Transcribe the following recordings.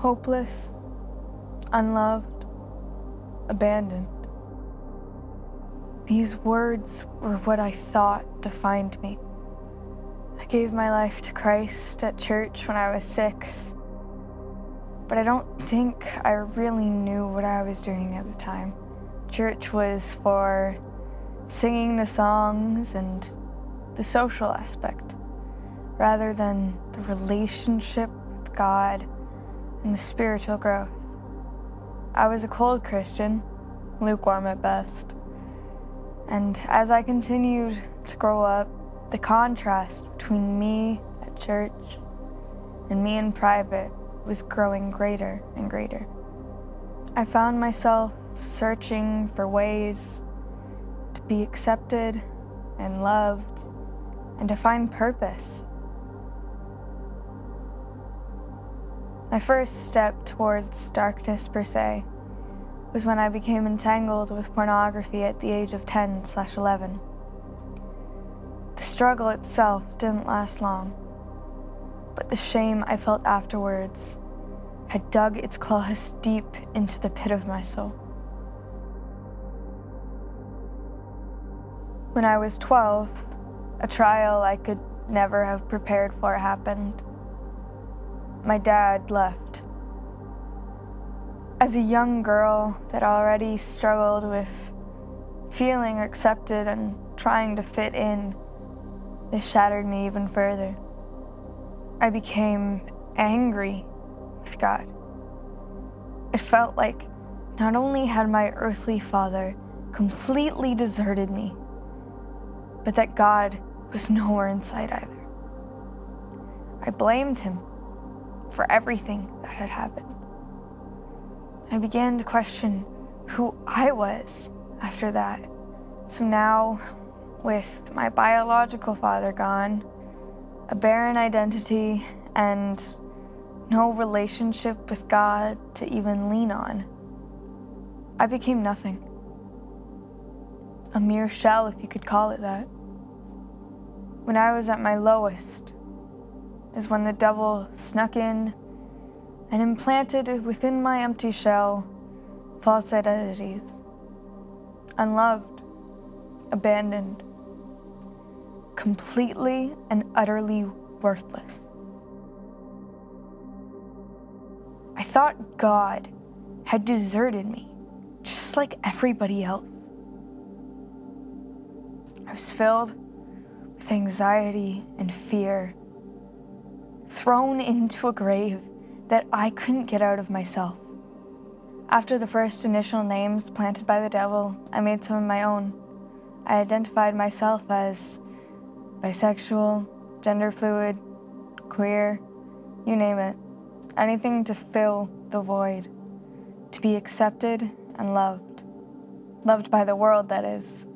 hopeless, unloved, abandoned. These words were what I thought defined me. I gave my life to Christ at church when I was 6, but I don't think I really knew what I was doing at the time. Church was for singing the songs and the social aspect, rather than the relationship with God and the spiritual growth. I was a cold Christian, lukewarm at best. And as I continued to grow up, the contrast between me at church and me in private was growing greater and greater. I found myself searching for ways to be accepted and loved and to find purpose. My first step towards darkness per se was when I became entangled with pornography at the age of 10/11. The struggle itself didn't last long, but the shame I felt afterwards had dug its claws deep into the pit of my soul. When I was 12, a trial I could never have prepared for happened. My dad left. As a young girl that already struggled with feeling accepted and trying to fit in, this shattered me even further. I became angry with God. It felt like not only had my earthly father completely deserted me, but that God was nowhere in sight either. I blamed him for everything that had happened. I began to question who I was after that. So now, with my biological father gone, a barren identity, and no relationship with God to even lean on, I became nothing. A mere shell, if you could call it that. When I was at my lowest is when the devil snuck in and implanted within my empty shell false identities. Unloved, abandoned, completely and utterly worthless. I thought God had deserted me, just like everybody else. I was filled with anxiety and fear, thrown into a grave that I couldn't get out of myself. After the first initial names planted by the devil, I made some of my own. I identified myself as bisexual, gender fluid, queer, you name it. Anything to fill the void, to be accepted and loved. Loved by the world, that is.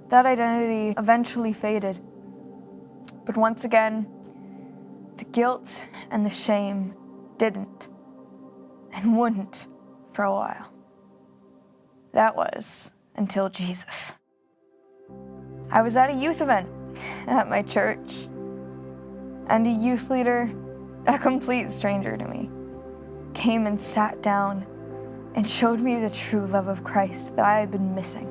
That identity eventually faded. But once again, the guilt and the shame didn't and wouldn't for a while. That was until Jesus. I was at a youth event at my church, and a youth leader, a complete stranger to me, came and sat down and showed me the true love of Christ that I had been missing.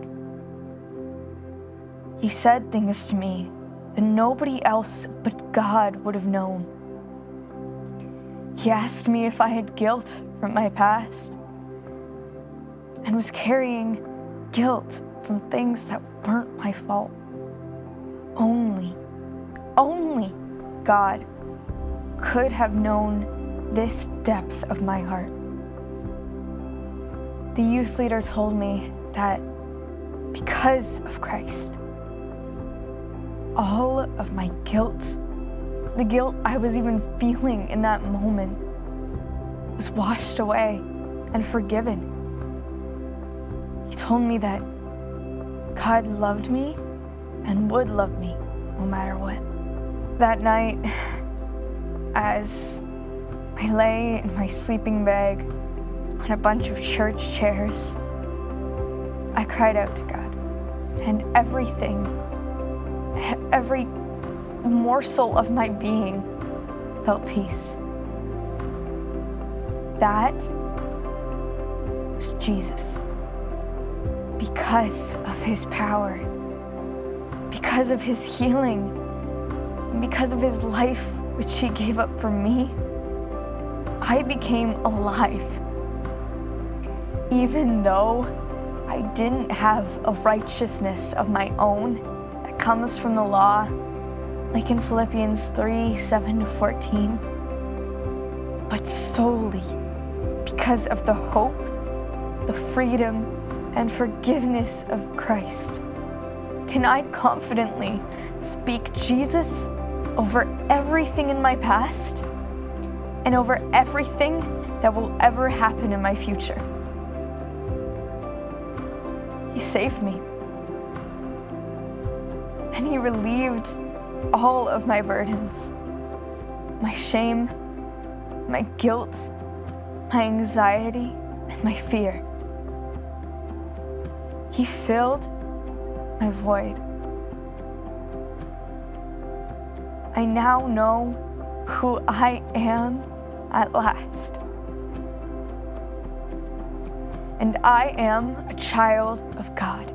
He said things to me that nobody else but God would have known. He asked me if I had guilt from my past and was carrying guilt from things that weren't my fault. Only God could have known this depth of my heart. The youth leader told me that because of Christ, all of my guilt, the guilt I was even feeling in that moment, was washed away and forgiven. He told me that God loved me and would love me no matter what. That night, as I lay in my sleeping bag on a bunch of church chairs, I cried out to God, and every morsel of my being felt peace. that was Jesus. Because of his power, because of his healing, and because of his life, which he gave up for me, I became alive. Even though I didn't have a righteousness of my own that comes from the law, like in Philippians 3:7-14, but solely because of the hope, the freedom, and forgiveness of Christ, can I confidently speak Jesus over everything in my past and over everything that will ever happen in my future. He saved me, and he relieved all of my burdens, my shame, my guilt, my anxiety, and my fear. He filled my void. I now know who I am at last. And I am a child of God.